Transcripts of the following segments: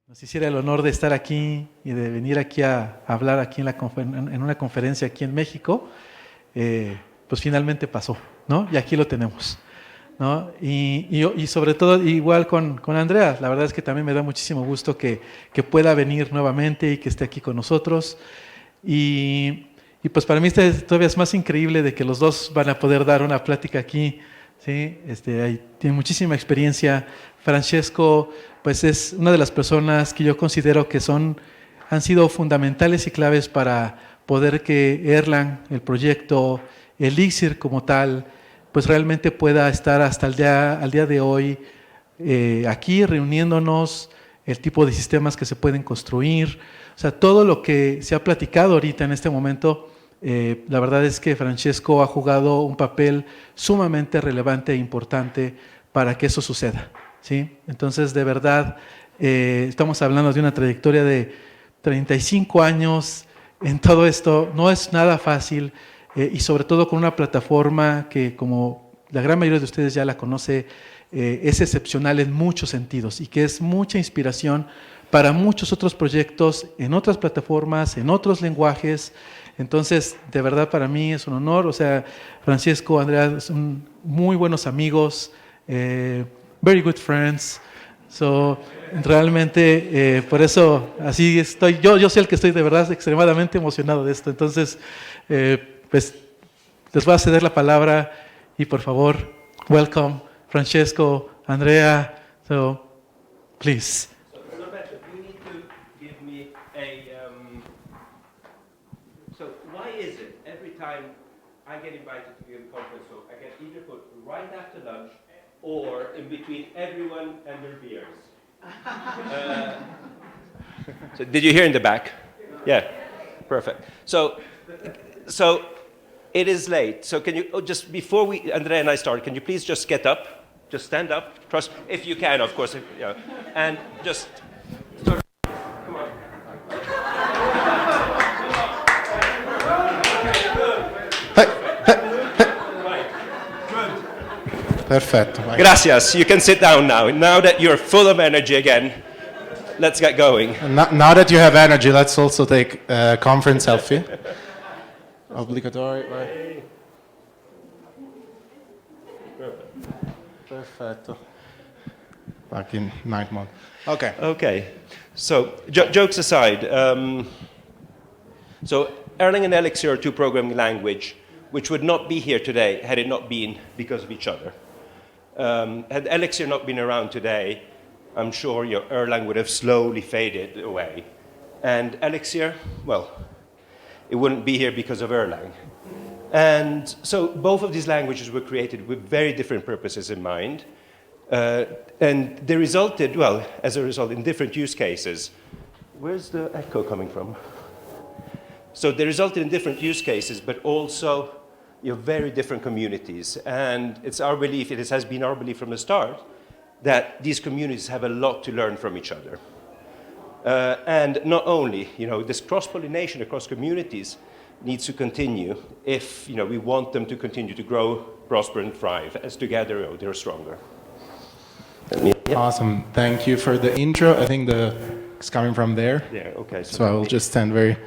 Nos hiciera el honor de estar aquí y de venir aquí a hablar aquí en una conferencia aquí en México, pues finalmente pasó, ¿no? Y aquí lo tenemos, ¿no? Y sobre todo igual con Andrea, la verdad es que también me da muchísimo gusto que pueda venir nuevamente y que esté aquí con nosotros. Y pues para mí todavía es más increíble de que los dos van a poder dar una plática aquí, ¿sí? Tiene muchísima experiencia. Francesco, pues es una de las personas que yo considero que han sido fundamentales y claves para poder que Erlang, el proyecto, Elixir como tal, pues realmente pueda estar hasta al día de hoy aquí reuniéndonos, el tipo de sistemas que se pueden construir, o sea, todo lo que se ha platicado ahorita en este momento. La verdad es que Francesco ha jugado un papel sumamente relevante e importante para que eso suceda, ¿sí? Entonces, de verdad, estamos hablando de una trayectoria de 35 años en todo esto. No es nada fácil y sobre todo con una plataforma que, como la gran mayoría de ustedes ya la conoce, es excepcional en muchos sentidos y que es mucha inspiración para muchos otros proyectos en otras plataformas, en otros lenguajes. Entonces, de verdad para mí es un honor. O sea, Francesco, Andrea son muy buenos amigos, very good friends. So, realmente, por eso así estoy. Yo soy el que estoy de verdad extremadamente emocionado de esto. Entonces, pues les voy a ceder la palabra y por favor, welcome, Francesco, Andrea. So, please. I get invited to be on the conference, so I get either put right after lunch or in between everyone and their beers. So did you hear in the back? Yeah, perfect. So it is late. So can you just before Andrea and I start, can you please just get up, just stand up, trust if you can, of course, and just. Come on. Perfetto. Vai. Gracias. You can sit down now. Now that you're full of energy again, let's get going. Now that you have energy, let's also take a conference selfie. Obligatory. Vai. Perfetto. Back in night mode. Okay. Okay. So, jokes aside, so Erlang and Elixir are two programming languages which would not be here today had it not been because of each other. Had Elixir not been around today, I'm sure your Erlang would have slowly faded away. And Elixir, well, it wouldn't be here because of Erlang. And so both of these languages were created with very different purposes in mind. And they resulted, well, as a result, in different use cases. Where's the echo coming from? So they resulted in different use cases, but also very different communities. And it's our belief, it has been our belief from the start, that these communities have a lot to learn from each other. And not only, this cross-pollination across communities needs to continue if, we want them to continue to grow, prosper, and thrive. As together, they're stronger. Awesome. Thank you for the intro. I think it's coming from there. Yeah, okay. So I will just stand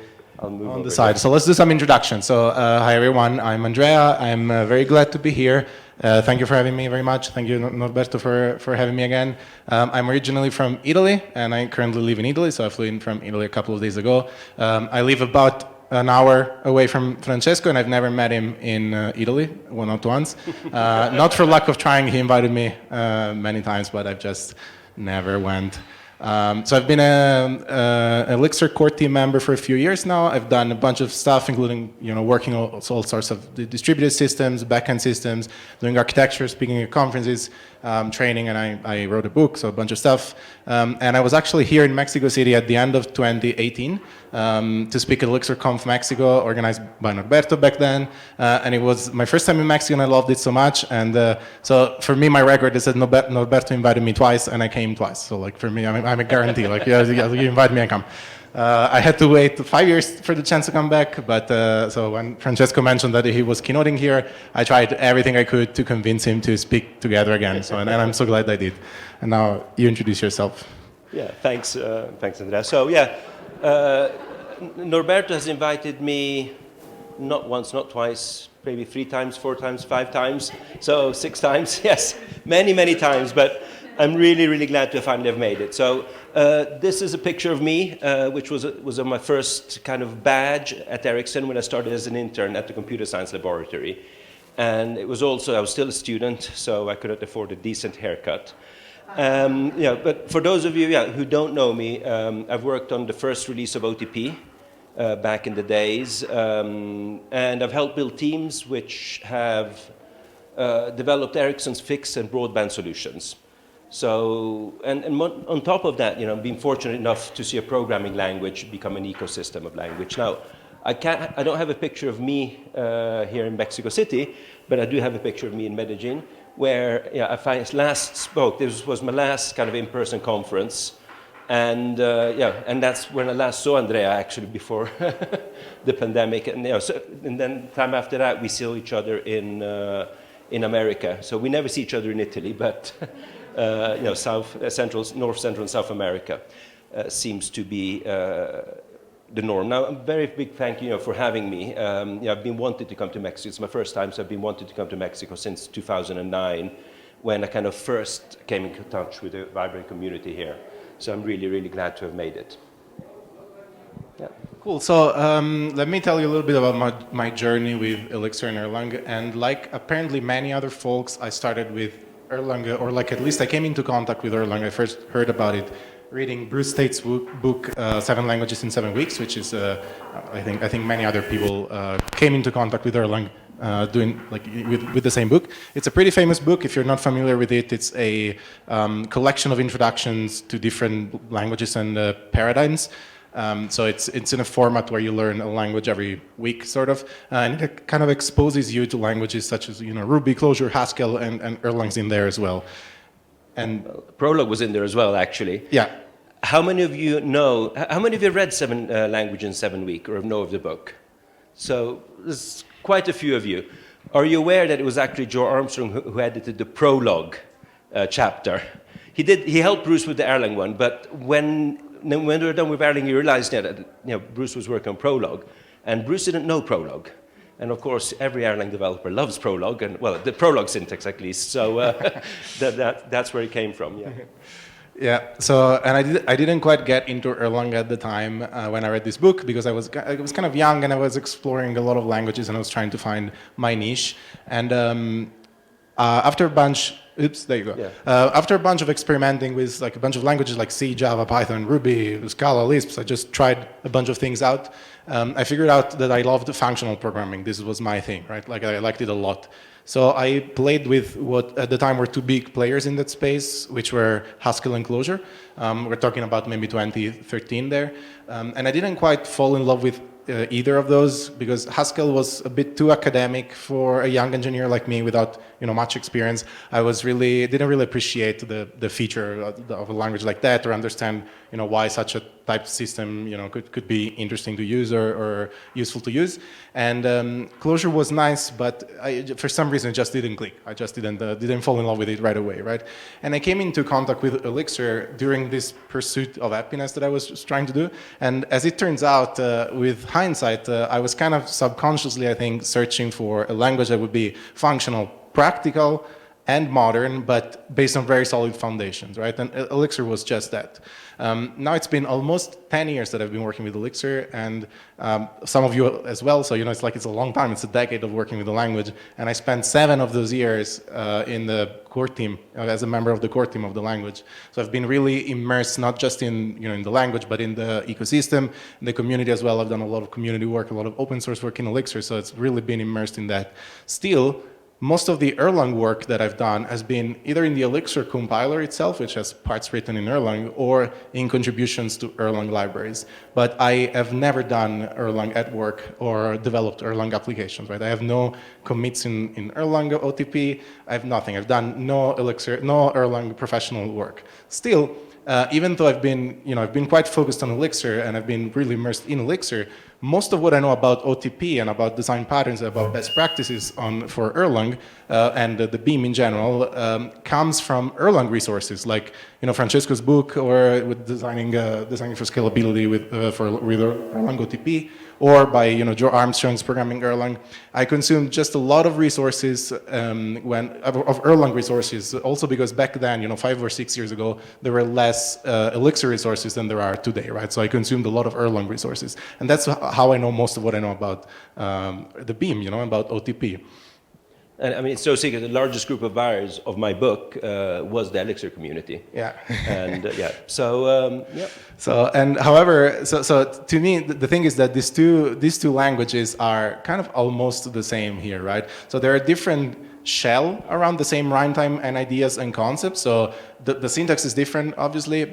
I'll move on the side. there. So let's do some introduction. So hi everyone, I'm Andrea. I'm very glad to be here. Thank you for having me very much. Thank you, Norberto, for having me again. I'm originally from Italy, and I currently live in Italy, so I flew in from Italy a couple of days ago. I live about an hour away from Francesco, and I've never met him in Italy, well, not once. Not for lack of trying, he invited me many times, but I've just never went. So I've been an Elixir core team member for a few years now. I've done a bunch of stuff, including working all sorts of distributed systems, backend systems, doing architecture, speaking at conferences, training, and I wrote a book, so a bunch of stuff. And I was actually here in Mexico City at the end of 2018 to speak at Elixir Conf Mexico, organized by Norberto back then. And it was my first time in Mexico, and I loved it so much. And so for me, my record is that Norberto invited me twice, and I came twice. So like for me, I'm a guarantee. Like you invite me, I come. I had to wait 5 years for the chance to come back, but so when Francesco mentioned that he was keynoting here, I tried everything I could to convince him to speak together again. So and I'm so glad I did. And now you introduce yourself. Yeah, thanks, thanks, Andrea. So yeah, Norberto has invited me not once, not twice, maybe 3 times, 4 times, 5 times, so 6 times, yes, many, many times, but I'm really, really glad to finally have made it. So this is a picture of me, which was on my first kind of badge at Ericsson when I started as an intern at the computer science laboratory. And it was also, I was still a student, so I couldn't afford a decent haircut. Yeah, but for those of you who don't know me, I've worked on the first release of OTP back in the days, and I've helped build teams which have developed Ericsson's fixed and broadband solutions. So, and on top of that, I've been fortunate enough to see a programming language become an ecosystem of language. Now, I don't have a picture of me here in Mexico City, but I do have a picture of me in Medellin, where I last spoke. This was my last kind of in-person conference, and and that's when I last saw Andrea actually before the pandemic, and and then time after that we saw each other in America. So we never see each other in Italy, but North, Central, and South America seems to be the norm. Now, a very big thank you for having me. I've been wanting to come to Mexico. It's my first time, so I've been wanting to come to Mexico since 2009, when I kind of first came in touch with the vibrant community here. So I'm really, really glad to have made it. Yeah. Cool. So let me tell you a little bit about my journey with Elixir and Erlang. And like apparently many other folks, I started with Erlang, or like at least I came into contact with Erlang. I first heard about it reading Bruce Tate's book 7 Languages in 7 Weeks, which is I think many other people came into contact with Erlang doing like with the same book. It's a pretty famous book. If you're not familiar with it, it's a collection of introductions to different languages and paradigms. So it's in a format where you learn a language every week, sort of, and it kind of exposes you to languages such as Ruby, Clojure, Haskell, and Erlang's in there as well. And Prolog was in there as well, actually. Yeah. How many of you know? How many of you read 7 Languages in 7 Weeks, or know of the book? So there's quite a few of you. Are you aware that it was actually Joe Armstrong who edited the prologue chapter? He helped Bruce with the Erlang one, but when they were done with Erlang, he realized that Bruce was working on Prolog, and Bruce didn't know Prolog. And of course, every Erlang developer loves Prolog, and well, the Prolog syntax at least. So that's where it came from. Yeah. Yeah. So, and I didn't quite get into Erlang at the time when I read this book, because I was kind of young and I was exploring a lot of languages and I was trying to find my niche. And after a bunch. Oops, there you go. Yeah. After a bunch of experimenting with like a bunch of languages like C, Java, Python, Ruby, Scala, Lisp, I just tried a bunch of things out. I figured out that I loved functional programming. This was my thing, right? Like I liked it a lot. So I played with what at the time were 2 big players in that space, which were Haskell and Clojure. We're talking about maybe 2013 there. And I didn't quite fall in love with either of those, because Haskell was a bit too academic for a young engineer like me without much experience. I didn't really appreciate the feature of a language like that, or understand why such a type system could be interesting to use or useful to use. And Clojure was nice, but for some reason it just didn't click. I just didn't fall in love with it right away, right? And I came into contact with Elixir during this pursuit of happiness that I was trying to do. And as it turns out, with hindsight, I was kind of subconsciously, I think, searching for a language that would be functional, practical, and modern, but based on very solid foundations, right? And Elixir was just that. Now it's been almost 10 years that I've been working with Elixir, and some of you as well, so it's a long time, it's a decade of working with the language, and I spent 7 of those years in the core team, as a member of the core team of the language. So I've been really immersed, not just in the language, but in the ecosystem, in the community as well. I've done a lot of community work, a lot of open source work in Elixir, so it's really been immersed in that. Still, most of the Erlang work that I've done has been either in the Elixir compiler itself, which has parts written in Erlang, or in contributions to Erlang libraries. But I have never done Erlang at work or developed Erlang applications, right? I have no commits in Erlang OTP. I have nothing. I've done no Erlang professional work. Still, even though I've been quite focused on Elixir and I've been really immersed in Elixir, most of what I know about OTP and about design patterns, about best practices for Erlang and the Beam in general comes from Erlang resources, like Francesco's book, or with designing for scalability with Erlang OTP, or by Joe Armstrong's Programming Erlang. I consumed just a lot of resources of Erlang resources, also because back then, 5 or 6 years ago, there were less Elixir resources than there are today, right? So I consumed a lot of Erlang resources, and that's how I know most of what I know about the Beam, about OTP. And I mean, it's so secret. The largest group of buyers of my book was the Elixir community. Yeah. And yeah. So yeah. So however, to me, the thing is that these two languages are kind of almost the same here, right? So there are different shell around the same runtime and ideas and concepts. So the syntax is different, obviously,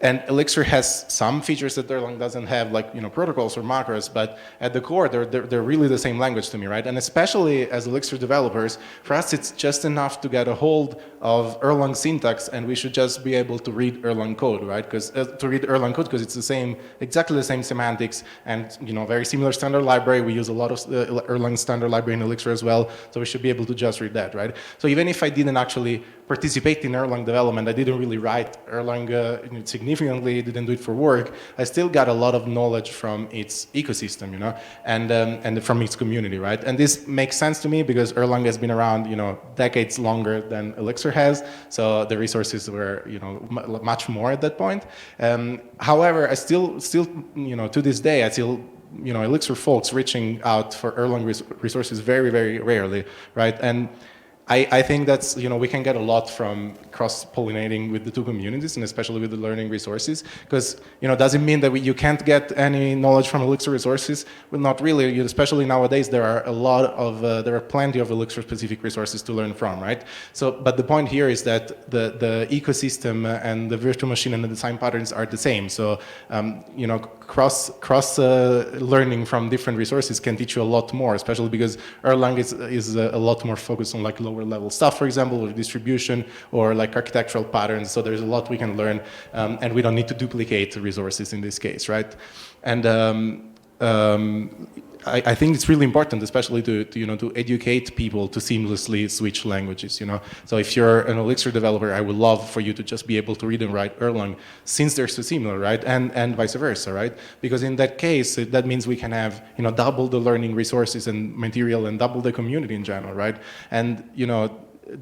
and Elixir has some features that Erlang doesn't have, like protocols or macros, but at the core, they're really the same language to me, right? And especially as Elixir developers, for us, it's just enough to get a hold of Erlang syntax, and we should just be able to read Erlang code, right? Because it's exactly the same semantics, and very similar standard library. We use a lot of Erlang standard library in Elixir as well, so we should be able to just read that, right? So even if I didn't actually participate in Erlang development, I didn't really write Erlang significantly, didn't do it for work, I still got a lot of knowledge from its ecosystem, and from its community, right? And this makes sense to me because Erlang has been around, decades longer than Elixir has, so the resources were, much more at that point. However, I still, to this day, I still, Elixir folks reaching out for Erlang resources very, very rarely, right? And I think that's, we can get a lot from cross-pollinating with the two communities, and especially with the learning resources, because, does it mean that you can't get any knowledge from Elixir resources? Well, not really, especially nowadays, there are plenty of Elixir-specific resources to learn from, right? So, but the point here is that the ecosystem and the virtual machine and the design patterns are the same. So, cross learning from different resources can teach you a lot more, especially because Erlang is a lot more focused on like lower level stuff, for example, or distribution, or like architectural patterns. So there's a lot we can learn, and we don't need to duplicate resources in this case, right? And I think it's really important, especially to educate people to seamlessly switch languages. So if you're an Elixir developer, I would love for you to just be able to read and write Erlang, since they're so similar, right? And vice versa, right? Because in that case, that means we can have double the learning resources and material, and double the community in general, right? And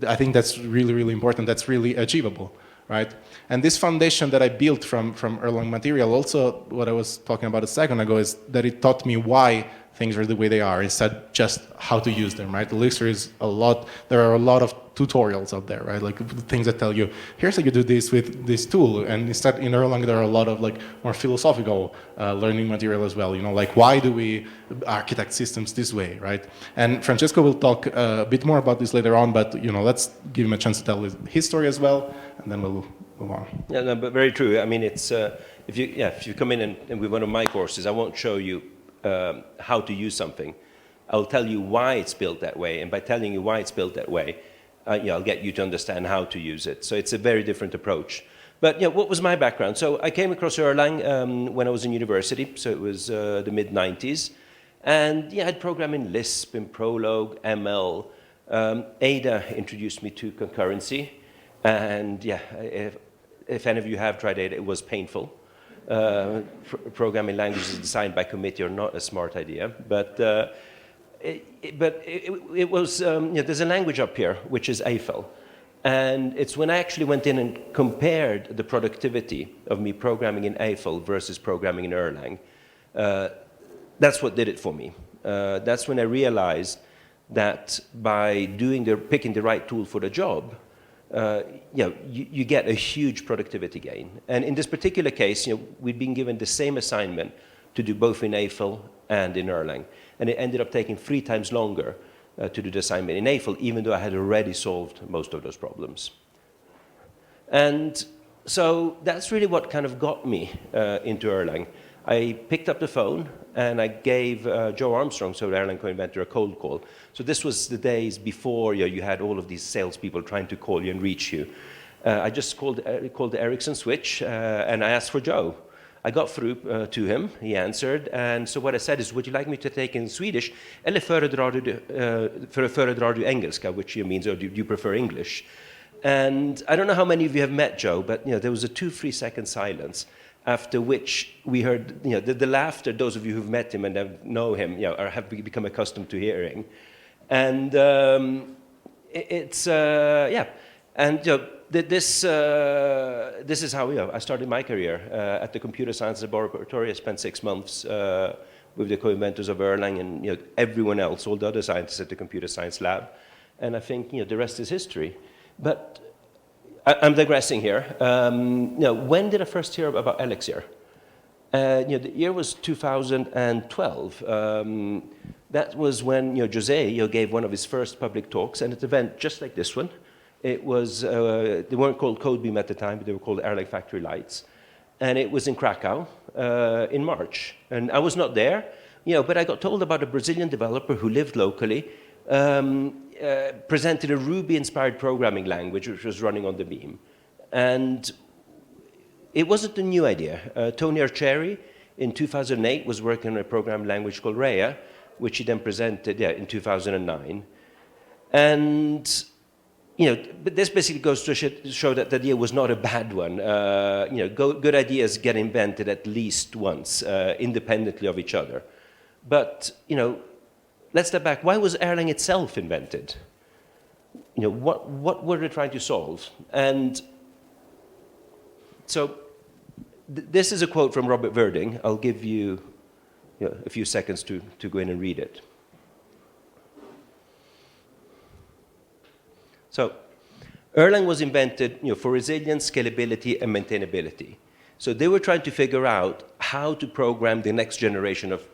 I think that's really, really important. That's really achievable, right? And this foundation that I built from Erlang material, also what I was talking about a second ago, is that it taught me why things are the way they are, instead just how to use them, right? Elixir is there are a lot of tutorials out there, right? Like things that tell you, here's how you do this with this tool. And instead in Erlang, there are a lot of like more philosophical learning material as well, like why do we architect systems this way, right? And Francesco will talk a bit more about this later on, but let's give him a chance to tell his story as well, and then we'll move on. Yeah, no, but very true. I mean, it's, if you come in and with one of my courses, I won't show you how to use something. I'll tell you why it's built that way, and by telling you why it's built that way, I'll get you to understand how to use it. So it's a very different approach. But what was my background? So I came across Erlang when I was in university, so it was the mid-90s. And I'd program in Lisp, in Prolog, ML. Ada introduced me to concurrency. And if any of you have tried Ada, it was painful. Programming languages designed by committee are not a smart idea, but it was, there's a language up here, which is Eiffel. And it's when I actually went in and compared the productivity of me programming in Eiffel versus programming in Erlang, that's what did it for me. That's when I realized that by picking the right tool for the job, you get a huge productivity gain. And in this particular case, we'd been given the same assignment to do both in Eiffel and in Erlang. And it ended up taking 3 times longer to do the assignment in Eiffel, even though I had already solved most of those problems. And so that's really what kind of got me into Erlang. I picked up the phone and I gave Joe Armstrong, so the Erlang co-inventor, a cold call. So this was the days before you had all of these salespeople trying to call you and reach you. I just called the Ericsson switch, and I asked for Joe. I got through to him, he answered, and so what I said is, would you like me to take in Swedish, eller föredrar du engelska, which means, or do you prefer English? And I don't know how many of you have met Joe, but there was a 2-3 second silence, after which we heard the laughter, those of you who've met him and know him, or have become accustomed to hearing. And it's, and this is how I started my career at the Computer Science Laboratory. I spent 6 months with the co-inventors of Erlang and everyone else, all the other scientists at the Computer Science Lab. And I think the rest is history. But I'm digressing here. When did I first hear about Elixir? The year was 2012. That was when Jose gave one of his first public talks at an event just like this one. It was, they weren't called Codebeam at the time, but they were called Erlang Factory Lights. And it was in Krakow in March. And I was not there, but I got told about a Brazilian developer who lived locally, presented a Ruby-inspired programming language which was running on the beam. And it wasn't a new idea. Tony Arcieri in 2008 was working on a programming language called Rhea, which he then presented in 2009. And but this basically goes to show that the idea was not a bad one. Good ideas get invented at least once, independently of each other. But let's step back. Why was Erlang itself invented? What were they trying to solve? And so this is a quote from Robert Verding. I'll give you a few seconds to go in and read it. So Erlang was invented for resilience, scalability, and maintainability. So they were trying to figure out how to program the next generation of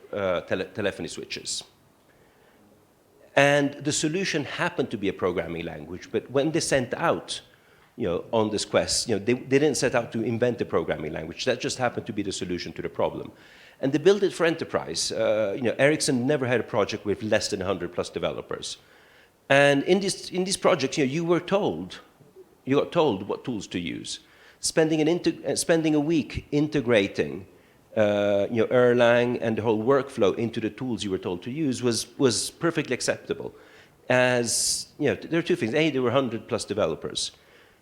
telephony switches. And the solution happened to be a programming language, but when they sent out on this quest, they didn't set out to invent a programming language. That just happened to be the solution to the problem. And they built it for enterprise. Ericsson never had a project with less than 100 plus developers. And in these projects, you got told what tools to use. Spending a week integrating Erlang and the whole workflow into the tools you were told to use was perfectly acceptable. As there are two things: A, there were 100 plus developers,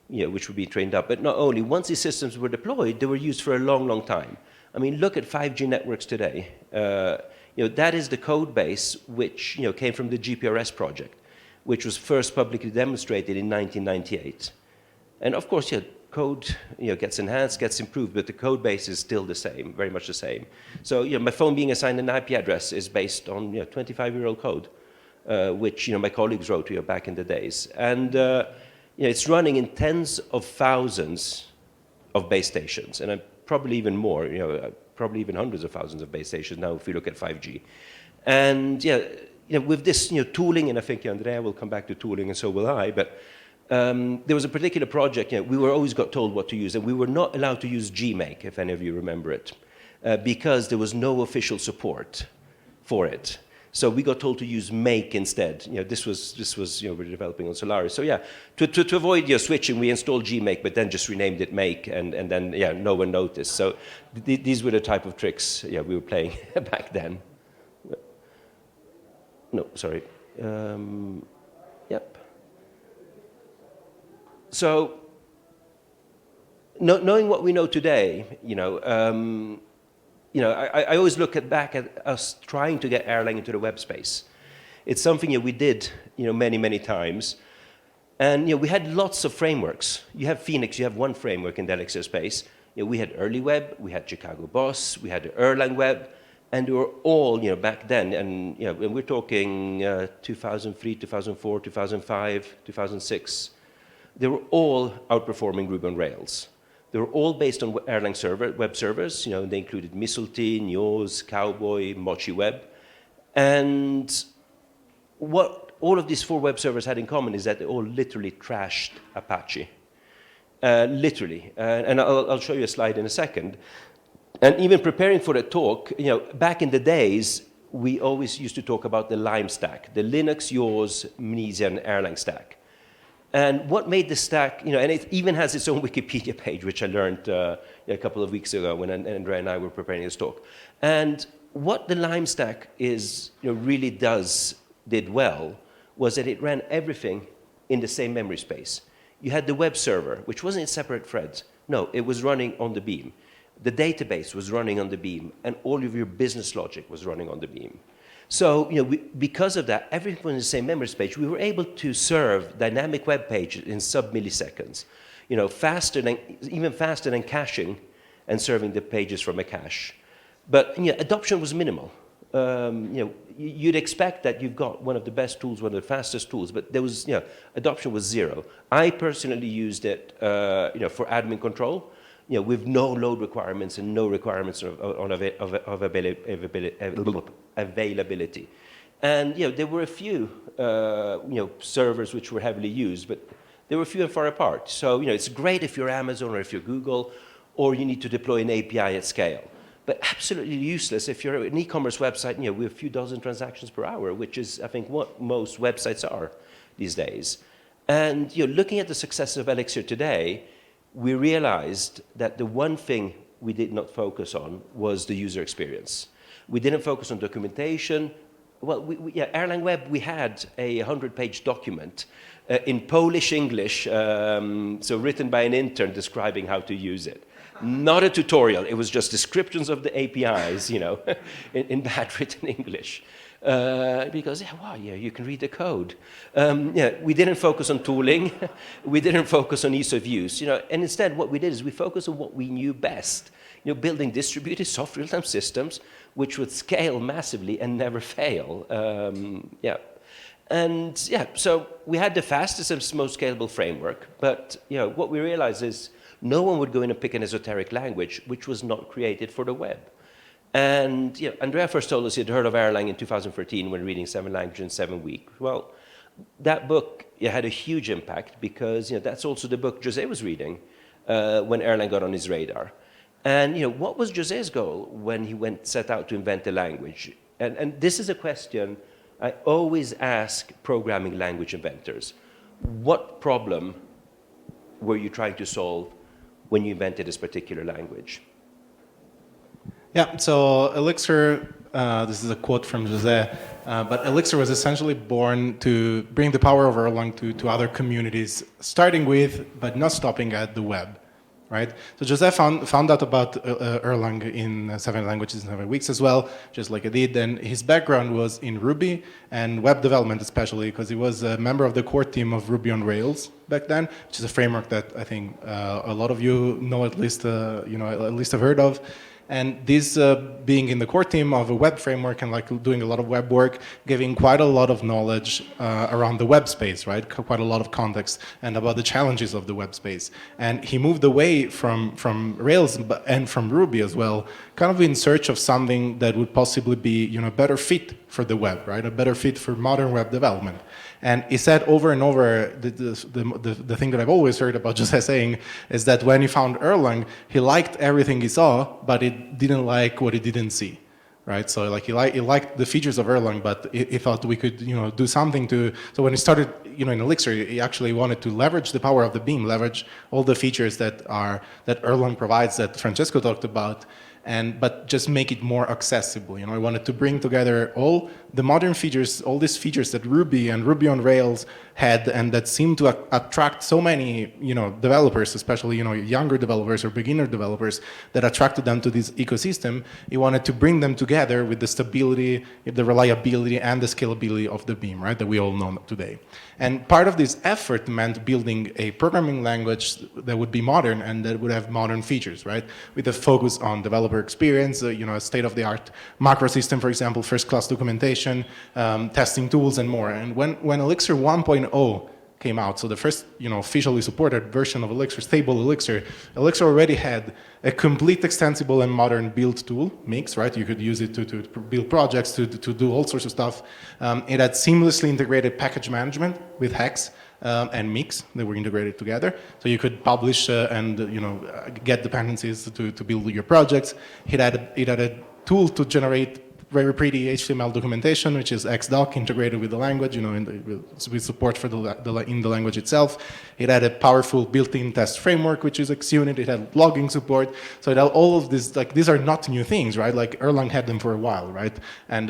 which would be trained up. But not only, once these systems were deployed, they were used for a long, long time. I mean, look at 5G networks today. That is the code base which came from the GPRS project, which was first publicly demonstrated in 1998. And of course, code gets enhanced, gets improved, but the code base is still the same, very much the same. So my phone being assigned an IP address is based on 25-year-old code, which my colleagues wrote back in the days. And it's running in tens of thousands of base stations, and probably even more, probably even hundreds of thousands of base stations now if we look at 5G. And with this tooling, and I think Andrea will come back to tooling, and so will I, but there was a particular project, we were always got told what to use, and we were not allowed to use Gmake, if any of you remember it, because there was no official support for it. So we got told to use Make instead. This was we're developing on Solaris. So to avoid switching, we installed Gmake, but then just renamed it Make, and then no one noticed. So these were the type of tricks we were playing back then. No, sorry. Yep. So, knowing what we know today, I always look back at us trying to get Erlang into the web space. It's something we did, many, many times. And we had lots of frameworks. You have Phoenix, you have one framework in the Elixir space. We had Early Web, we had Chicago Boss, we had the Erlang Web, and they were all, back then, and when we're talking 2003, 2004, 2005, 2006, they were all outperforming Ruby on Rails. They were all based on Erlang web servers. They included Mistletoe, Nyoz, Cowboy, Mochi Web. And what all of these 4 web servers had in common is that they all literally trashed Apache. Literally. And I'll show you a slide in a second. And even preparing for the talk, back in the days, we always used to talk about the Lime stack, the Linux, Yours, Mnesia, and Erlang stack. And what made the stack, and it even has its own Wikipedia page, which I learned a couple of weeks ago when Andrea and I were preparing this talk. And what the Lime stack really did well was that it ran everything in the same memory space. You had the web server, which wasn't in separate threads. No, it was running on the beam. The database was running on the beam, and all of your business logic was running on the beam. So, because of that, everything was in the same memory space. We were able to serve dynamic web pages in sub-milliseconds, even faster than caching and serving the pages from a cache. But adoption was minimal. You'd expect that you've got one of the best tools, one of the fastest tools, but there was, adoption was zero. I personally used it, for admin control, with no load requirements and no requirements of availability. And there were a few, servers which were heavily used, but they were few and far apart. So it's great if you're Amazon or if you're Google, or you need to deploy an API at scale. But absolutely useless if you're an e-commerce website, with a few dozen transactions per hour, which is, I think, what most websites are these days. And looking at the success of Elixir today, we realized that the one thing we did not focus on was the user experience. We didn't focus on documentation. Well, Erlang Web, we had a 100-page document in Polish English, so written by an intern describing how to use it. Not a tutorial, it was just descriptions of the APIs, in bad written English. Because, you can read the code. We didn't focus on tooling. We didn't focus on ease of use. And instead, what we did is we focused on what we knew best. Building distributed soft real-time systems which would scale massively and never fail. So we had the fastest and most scalable framework. But what we realized is no one would go in and pick an esoteric language which was not created for the web. And Andrea first told us he'd heard of Erlang in 2013 when reading 7 Languages in 7 Weeks. Well, that book had a huge impact because that's also the book Jose was reading when Erlang got on his radar. And what was Jose's goal when he set out to invent a language? And this is a question I always ask programming language inventors. What problem were you trying to solve when you invented this particular language? Yeah, so Elixir, this is a quote from Jose, but Elixir was essentially born to bring the power of Erlang to other communities, starting with, but not stopping at, the web, right? So Jose found out about Erlang in 7 Languages in 7 Weeks as well, just like I did, and his background was in Ruby and web development especially, because he was a member of the core team of Ruby on Rails back then, which is a framework that I think a lot of you know at least have heard of. And this being in the core team of a web framework and doing a lot of web work, giving quite a lot of knowledge around the web space, right? Quite a lot of context and about the challenges of the web space. And he moved away from Rails and from Ruby as well, kind of in search of something that would possibly be, a better fit for the web, right? A better fit for modern web development. And he said over and over, the thing that I've always heard about Jose saying is that when he found Erlang, he liked everything he saw, but he didn't like what he didn't see, right? So he liked the features of Erlang, but he thought we could, do something to. So when he started, in Elixir, he actually wanted to leverage the power of the beam, leverage all the features that Erlang provides, that Francesco talked about, but just make it more accessible. I wanted to bring together all the modern features, all these features that Ruby and Ruby on Rails had, and that seemed to attract so many, developers, especially, younger developers or beginner developers, that attracted them to this ecosystem. He wanted to bring them together with the stability, the reliability, and the scalability of the beam, right, that we all know today. And part of this effort meant building a programming language that would be modern and that would have modern features, right, with a focus on developer experience, a state-of-the-art macro system, for example, first-class documentation, testing tools, and more. And when Elixir 1.0 came out, so the first officially supported version of Elixir, stable Elixir already had a complete extensible and modern build tool mix, right? You could use it to build projects, to do all sorts of stuff. It had seamlessly integrated package management with Hex and Mix that were integrated together. So you could publish and get dependencies to build your projects. It had a tool to generate very pretty HTML documentation, which is xdoc integrated with the language, with support for in the language itself. It had a powerful built-in test framework, which is XUnit. It had logging support. So it had all of this, like, these are not new things, right? Like Erlang had them for a while, right? And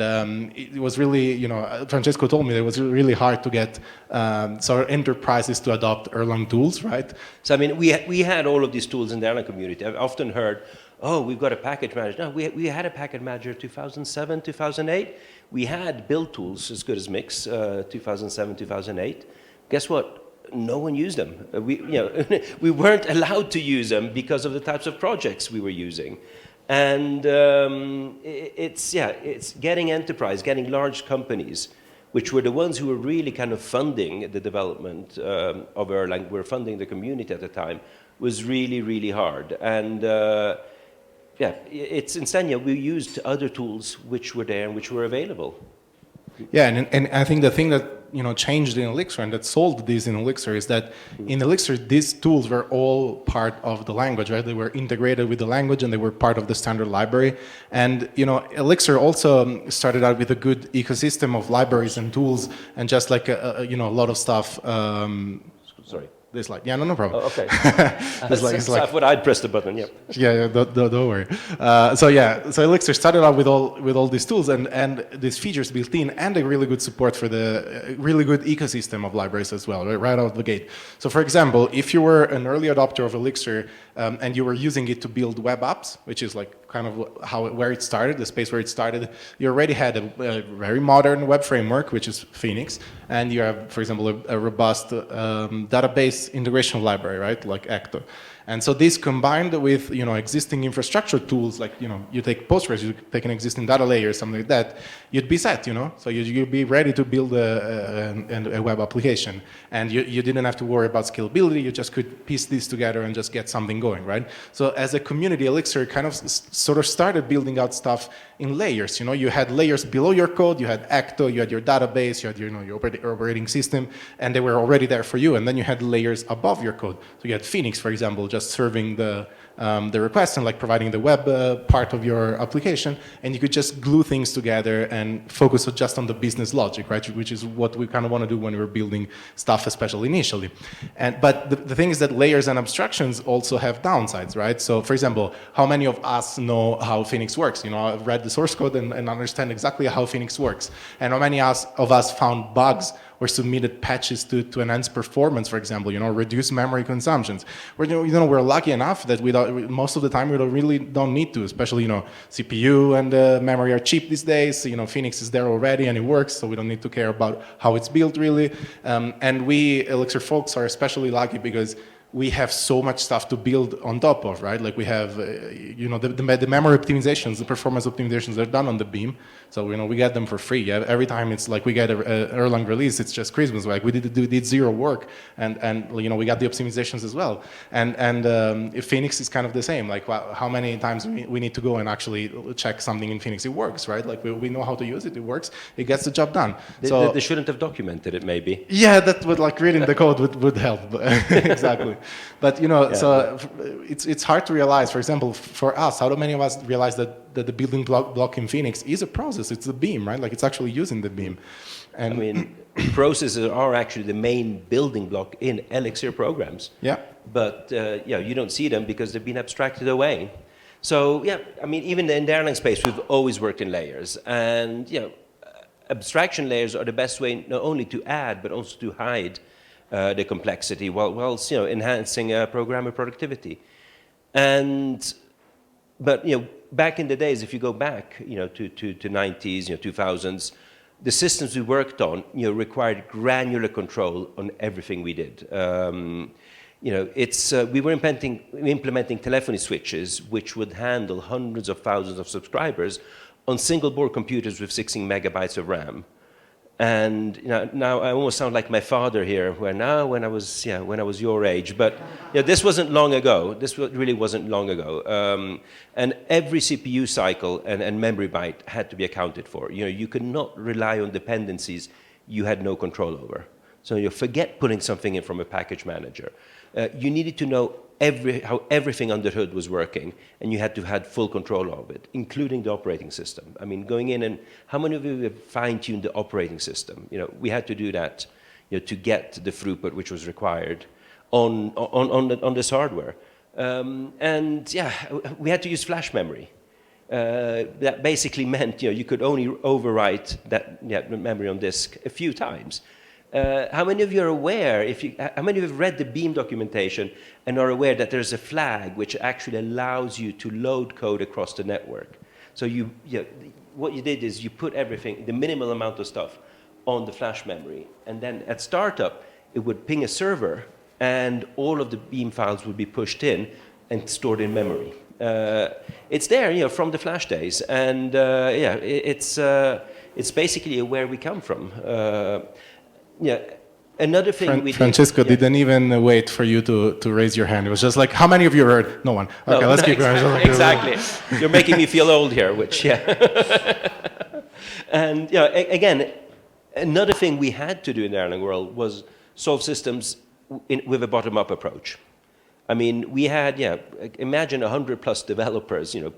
it was really, Francesco told me that it was really hard to get sort of enterprises to adopt Erlang tools, right? So I mean, we had all of these tools in the Erlang community. I've often heard, oh, we've got a package manager. No, we had a package manager 2007, 2008. We had build tools as good as Mix, 2007, 2008. Guess what? No one used them. We weren't allowed to use them because of the types of projects we were using. And it's getting enterprise, getting large companies, which were the ones who were really kind of funding the development of Erlang, were funding the community at the time, was really, really hard. And it's instead, we used other tools which were there and which were available. Yeah, and I think the thing that changed in Elixir and that solved this in Elixir is that in Elixir these tools were all part of the language, right? They were integrated with the language and they were part of the standard library. And Elixir also started out with a good ecosystem of libraries and tools and just like a lot of stuff. Sorry. This like, yeah, no problem. Oh, okay. it's like, what I'd press the button. Yep. Yeah, don't worry. So Elixir started out with all these tools and these features built in, and a really good support for the really good ecosystem of libraries as well, right out of the gate. So, for example, if you were an early adopter of Elixir and you were using it to build web apps, which is like kind of where it started, the space where it started, you already had a very modern web framework, which is Phoenix, and you have, for example, a robust database integration library, right, like Acto. And so this combined with existing infrastructure tools, like you take Postgres, you take an existing data layer, something like that, you'd be set, so you'd be ready to build a web application, and you didn't have to worry about scalability. You just could piece these together and just get something going, right? So as a community, Elixir kind of sort of started building out stuff in layers. You had layers below your code, you had Acto, you had your database, you had your operating system, and they were already there for you. And then you had layers above your code. So you had Phoenix, for example, just serving the request and like providing the web part of your application, and you could just glue things together and focus just on the business logic, right? Which is what we kind of want to do when we're building stuff, especially initially. But the thing is that layers and abstractions also have downsides, right? So, for example, how many of us know how Phoenix works? I've read the source code and understand exactly how Phoenix works. And how many of us found bugs or submitted patches to enhance performance, for example, reduce memory consumptions. We're lucky enough that most of the time we really don't need to, especially, CPU and memory are cheap these days. Phoenix is there already and it works, so we don't need to care about how it's built really. And we Elixir folks are especially lucky because we have so much stuff to build on top of, right? Like we have, the memory optimizations, the performance optimizations are done on the Beam. So, we get them for free. Yeah? Every time it's like we get an Erlang release, it's just Christmas. Like we did zero work, and we got the optimizations as well. And Phoenix is kind of the same. Like how many times we need to go and actually check something in Phoenix? It works, right? Like we know how to use it. It works. It gets the job done. They shouldn't have documented it, maybe. Yeah, that would like reading the code would help. Exactly. But so it's hard to realize. For example, for us, how many of us realize that the building block in Phoenix is a process? It's the Beam, right? Like it's actually using the Beam. And I mean, processes are actually the main building block in Elixir programs. Yeah. But you don't see them because they've been abstracted away. So I mean, even in the Erlang space, we've always worked in layers, and abstraction layers are the best way not only to add but also to hide the complexity whilst enhancing programmer productivity. But back in the days, if you go back to 90s, 2000s, the systems we worked on required granular control on everything we did. We were implementing telephony switches which would handle hundreds of thousands of subscribers on single board computers with 16 megabytes of RAM. And now I almost sound like my father here, when I was your age. But this wasn't long ago. This really wasn't long ago. And every CPU cycle and memory byte had to be accounted for. You could not rely on dependencies you had no control over. So forget putting something in from a package manager. You needed to know how everything under the hood was working, and you had to have full control of it, including the operating system. I mean, going in and how many of you have fine-tuned the operating system? You know, we had to do that, you know, to get the throughput which was required on this hardware. And yeah, we had to use flash memory. That basically meant, you know, you could only overwrite that memory on disk a few times. How many of you are aware, how many of you have read the Beam documentation and are aware that there's a flag which actually allows you to load code across the network? So what you did is you put everything, the minimal amount of stuff, on the flash memory, and then at startup, it would ping a server, and all of the Beam files would be pushed in and stored in memory. It's there, you know, from the flash days, and yeah, it's basically where we come from. Yeah, another thing we Francesco did, didn't even wait for you to raise your hand. It was just like, how many of you heard? No one. Okay, no, let's no, keep going. Exactly. You're making me feel old here, which, yeah. And, you know, again, another thing we had to do in the Erlang world was solve systems with a bottom-up approach. I mean, we had, yeah, imagine 100+ developers, you know,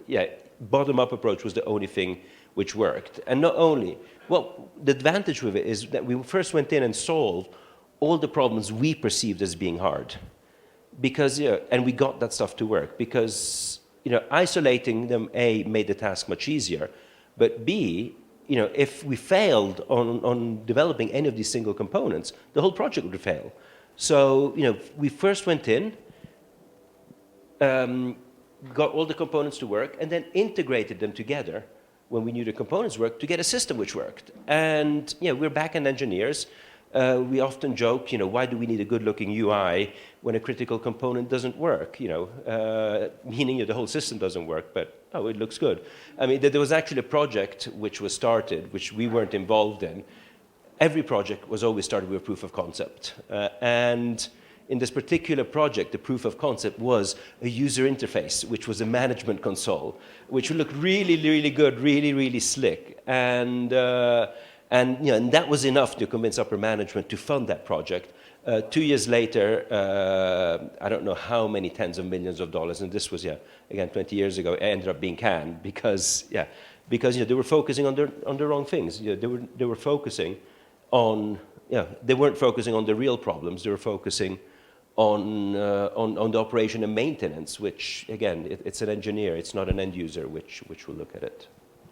yeah, bottom-up approach was the only thing which worked. And not only, well, the advantage with it is that we first went in and solved all the problems we perceived as being hard. Because, you know, and we got that stuff to work. Because, you know, isolating them, A, made the task much easier. But B, you know, if we failed on developing any of these single components, the whole project would fail. So, you know, we first went in, got all the components to work, and then integrated them together when we knew the components worked to get a system which worked. And, you know, we're back-end engineers. We often joke, you know, why do we need a good-looking UI when a critical component doesn't work? You know, meaning, you know, the whole system doesn't work, but, oh, it looks good. I mean, there was actually a project which was started, which we weren't involved in. Every project was always started with a proof of concept. And in this particular project, the proof of concept was a user interface, which was a management console, which looked really, really good, really, really slick. And you know, and that was enough to convince upper management to fund that project. 2 years later, I don't know how many tens of millions of dollars, and this was, yeah, again, 20 years ago, it ended up being canned because, yeah, because, you know, they were focusing on the wrong things. You know, they were focusing on, yeah, they weren't focusing on the real problems. They were focusing on the operation and maintenance, which, again, it's an engineer, it's not an end user which will look at it.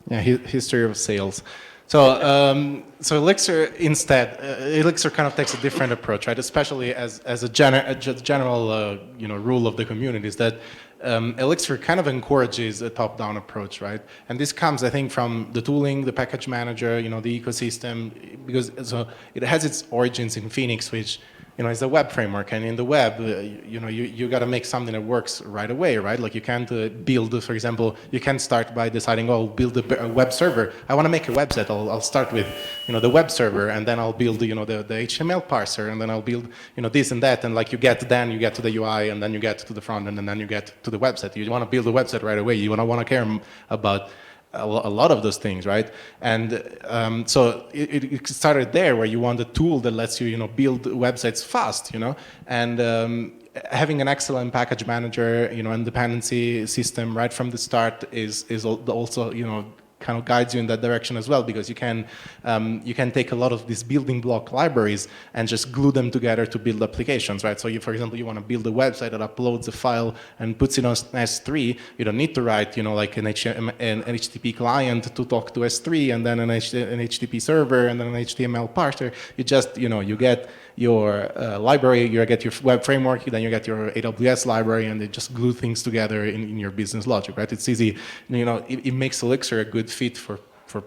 Yeah, history of sales. So, so Elixir instead, Elixir kind of takes a different approach, right? Especially as a general, you know, rule of the community is that Elixir kind of encourages a top-down approach, right? And this comes, I think, from the tooling, the package manager, you know, the ecosystem, because so it has its origins in Phoenix, which, you know, is a web framework, and in the web, you know, you got to make something that works right away, right? Like you can't build, for example, you can't start by deciding, oh, I'll build a web server. I want to make a website. I'll start with, you know, the web server, and then I'll build, you know, the HTML parser, and then I'll build, you know, this and that, and like you get to the UI, and then you get to the front end, and then you get to the website. You want to build a website right away. You don't want to care about a lot of those things, right? And so it started there, where you want a tool that lets you, you know, build websites fast, you know, and having an excellent package manager, you know, and dependency system right from the start is also, you know, kind of guides you in that direction as well, because you can take a lot of these building block libraries and just glue them together to build applications, right? So you, for example, you want to build a website that uploads a file and puts it on S3. You don't need to write, you know, like an HTTP client to talk to S3, and then an HTTP server, and then an HTML parser. You just, you know, you get your library, you get your web framework, then you get your AWS library, and they just glue things together in your business logic, right? It's easy, you know, it makes Elixir a good fit for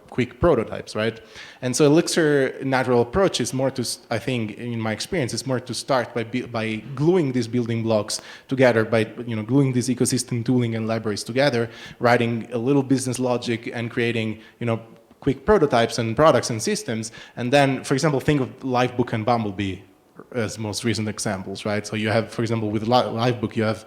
quick prototypes, right? And so Elixir natural approach is more to, I think, in my experience, is more to start by gluing these building blocks together, by, you know, gluing these ecosystem tooling and libraries together, writing a little business logic and creating, you know, quick prototypes and products and systems. And then, for example, think of Livebook and Bumblebee as most recent examples, right? So you have, for example, with Livebook, you have,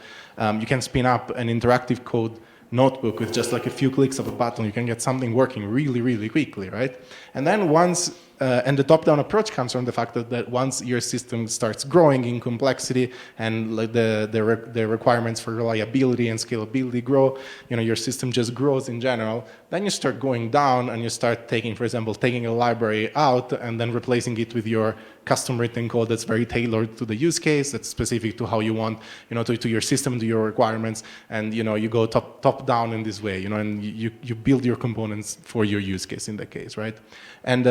you can spin up an interactive code notebook with just like a few clicks of a button. You can get something working really, really quickly, right? And then once And the top-down approach comes from the fact that once your system starts growing in complexity and like the requirements for reliability and scalability grow, your system just grows in general, then you start going down and you start taking, for example, taking a library out and then replacing it with your custom written code that's very tailored to the use case, that's specific to how you want, to your system, to your requirements, and you go top down in this way, and you build your components for your use case in that case, right? And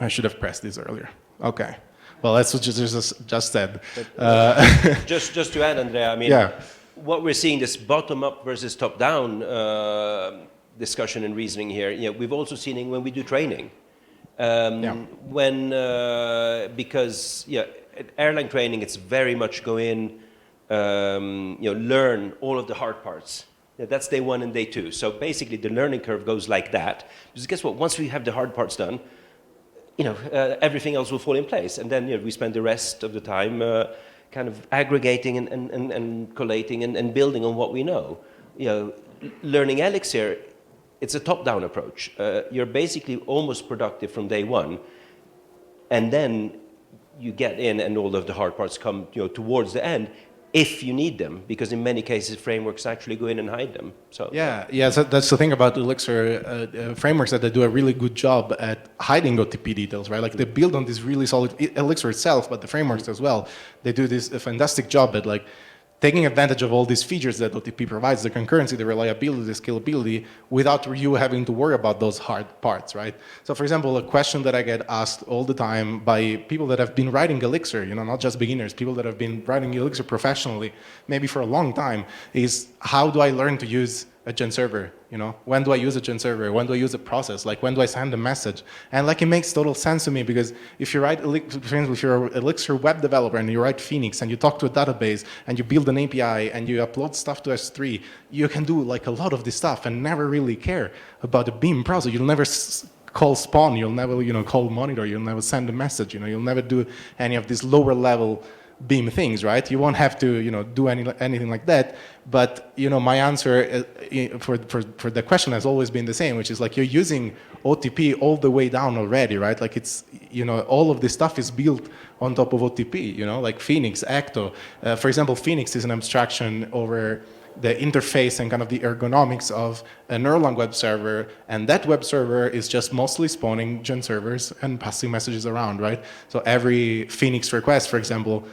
I should have pressed this earlier. Okay. Well, that's what you just said. Just to add, Andrea, I mean, yeah. What we're seeing, this bottom-up versus top-down discussion and reasoning here, we've also seen it when we do training. Because at Erlang training, it's very much go in, learn all of the hard parts. That's day 1 and day 2. So basically, the learning curve goes like that. Because guess what? Once we have the hard parts done, everything else will fall in place. And then we spend the rest of the time kind of aggregating and collating and building on what we know. Learning Elixir, it's a top-down approach. You're basically almost productive from day 1. And then you get in and all of the hard parts come towards the end, if you need them, because in many cases frameworks actually go in and hide them. So so that's the thing about Elixir frameworks, that they do a really good job at hiding OTP details, right? Like they build on this really solid Elixir itself, but the frameworks as well. They do a fantastic job at like taking advantage of all these features that OTP provides, the concurrency, the reliability, the scalability, without you having to worry about those hard parts, right? So for example, a question that I get asked all the time by people that have been writing Elixir, not just beginners, people that have been writing Elixir professionally, maybe for a long time, is how do I learn to use a gen server? When do I use a gen server? When do I use a process? Like when do I send a message? And like it makes total sense to me, because if you write, for example, if you're an Elixir web developer and you write Phoenix and you talk to a database and you build an API and you upload stuff to S3, you can do like a lot of this stuff and never really care about the Beam process. You'll never call spawn, you'll never call monitor, you'll never send a message, you'll never do any of these lower level Beam things, right? You won't have to, do anything like that. But my answer for the question has always been the same, which is like you're using OTP all the way down already, right? Like it's, all of this stuff is built on top of OTP. Like Phoenix, Acto. For example, Phoenix is an abstraction over the interface and kind of the ergonomics of an Erlang web server, and that web server is just mostly spawning gen servers and passing messages around, right? So every Phoenix request, for example,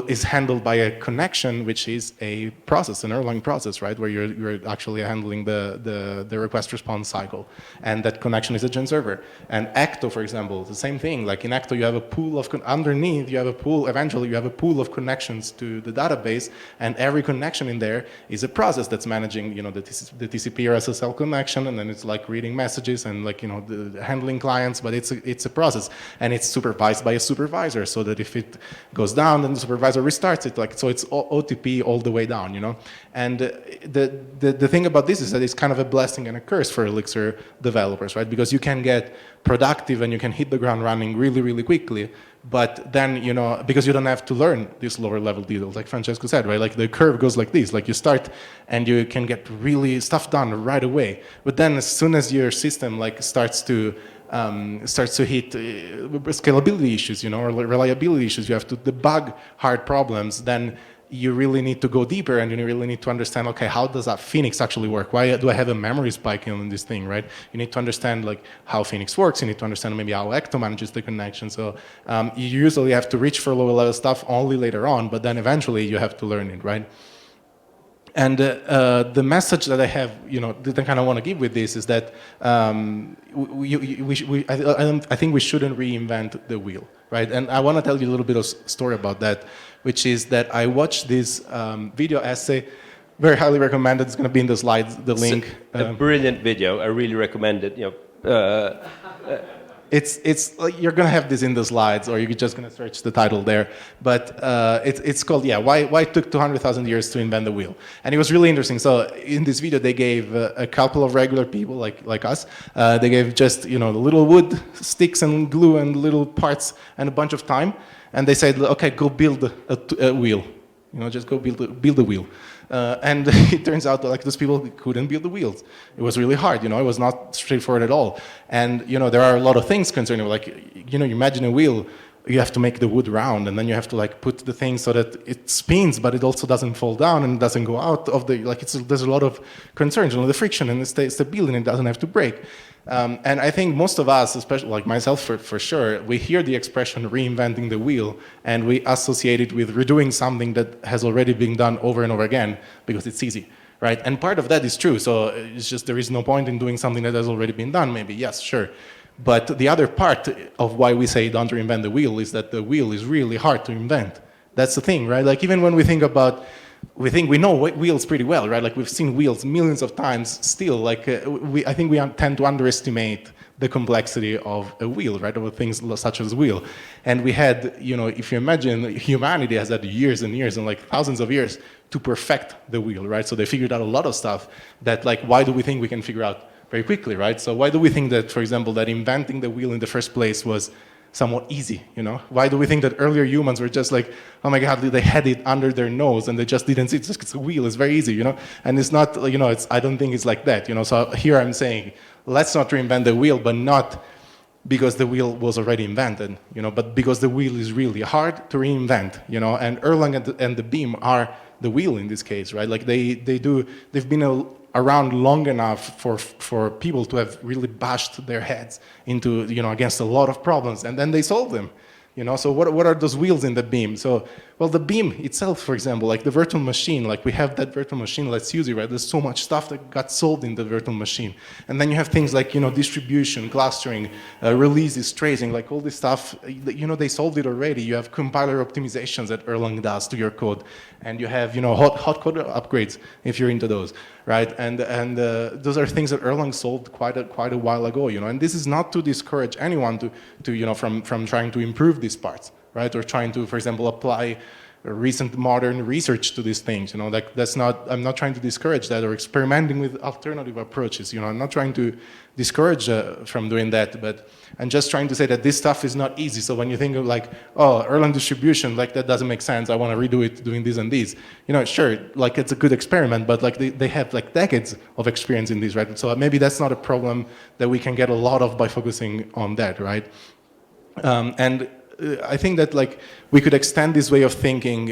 is handled by a connection, which is a process, an Erlang process, right, where you're actually handling the request response cycle, and that connection is a gen server. And Acto, for example, the same thing. Like in Acto, you have a pool of underneath, you have a pool. Eventually, you have a pool of connections to the database, and every connection in there is a process that's managing, the TCP or SSL connection, and then it's like reading messages and like the handling clients. But it's a process, and it's supervised by a supervisor, so that if it goes down, then the supervisor restarts it, so it's OTP all the way down, And the thing about this is that it's kind of a blessing and a curse for Elixir developers, right? Because you can get productive and you can hit the ground running really, really quickly, but then, because you don't have to learn these lower level details, like Francesco said, right? Like the curve goes like this, like you start and you can get really stuff done right away. But then as soon as your system like starts to hit scalability issues, or reliability issues, you have to debug hard problems, then you really need to go deeper and you really need to understand, okay, how does that Phoenix actually work? Why do I have a memory spike in this thing, right? You need to understand like how Phoenix works. You need to understand maybe how Ecto manages the connection. So you usually have to reach for lower level stuff only later on, but then eventually you have to learn it, right? And the message that I have, that I kind of want to give with this is that I think we shouldn't reinvent the wheel, right? And I want to tell you a little bit of story about that, which is that I watched this video essay, very highly recommended. It's going to be in the slides, the link. A brilliant video. I really recommend it. It's like you're gonna have this in the slides, or you're just gonna search the title there. But it's called why it took 200,000 years to invent the wheel, and it was really interesting. So in this video, they gave a couple of regular people like us. They gave just the little wood sticks and glue and little parts and a bunch of time, and they said, okay, go build a wheel. You know, just go build the wheel. And it turns out that like those people couldn't build the wheels. It was really hard, you know, it was not straightforward at all. And, you know, there are a lot of things concerning, like, you know, you imagine a wheel, you have to make the wood round, and then you have to like put the thing so that it spins, but it also doesn't fall down and doesn't go out of the, like there's a lot of concerns, you know, the friction and the stability, and it doesn't have to break. And I think most of us, especially like myself for sure, we hear the expression reinventing the wheel and we associate it with redoing something that has already been done over and over again because it's easy, right? And part of that is true, so it's just there is no point in doing something that has already been done, maybe, yes, sure. But the other part of why we say don't reinvent the wheel is that the wheel is really hard to invent. That's the thing, right? Like even when we think about, we know wheels pretty well, right? Like we've seen wheels millions of times still. Like I think we tend to underestimate the complexity of a wheel, right? Of things such as wheel. And we had, you know, if you imagine, humanity has had years and years and like thousands of years to perfect the wheel, right? So they figured out a lot of stuff that like, why do we think we can figure out very quickly, right? So why do we think that, for example, that inventing the wheel in the first place was somewhat easy, you know? Why do we think that earlier humans were just like, oh my God, they had it under their nose and they just didn't see it, it's a wheel, it's very easy, you know? And it's not, you know, I don't think it's like that, you know? So here I'm saying, let's not reinvent the wheel, but not because the wheel was already invented, you know, but because the wheel is really hard to reinvent, you know? And Erlang and the Beam are the wheel in this case, right? Like they've been around long enough for people to have really bashed their heads into, you know, against a lot of problems, and then they solve them. You know, so what are those wheels in the Beam? So, well, the Beam itself, for example, like the virtual machine, like we have that virtual machine, let's use it, right? There's so much stuff that got solved in the virtual machine. And then you have things like, you know, distribution, clustering, releases, tracing, like all this stuff, you know, they solved it already. You have compiler optimizations that Erlang does to your code. And you have, you know, hot code upgrades if you're into those, right? And those are things that Erlang solved quite a while ago, you know. And this is not to discourage anyone to you know, from trying to improve these parts, right? Or trying to, for example, apply recent modern research to these things, you know. Like that's not, I'm not trying to discourage that, or experimenting with alternative approaches, you know. I'm not trying to discourage from doing that, but I'm just trying to say that this stuff is not easy. So when you think of like, oh, Erlang distribution, like that doesn't make sense, I want to redo it doing this and this, you know, sure, like it's a good experiment, but like they have like decades of experience in this, right? So maybe that's not a problem that we can get a lot of by focusing on that, right? And I think that like we could extend this way of thinking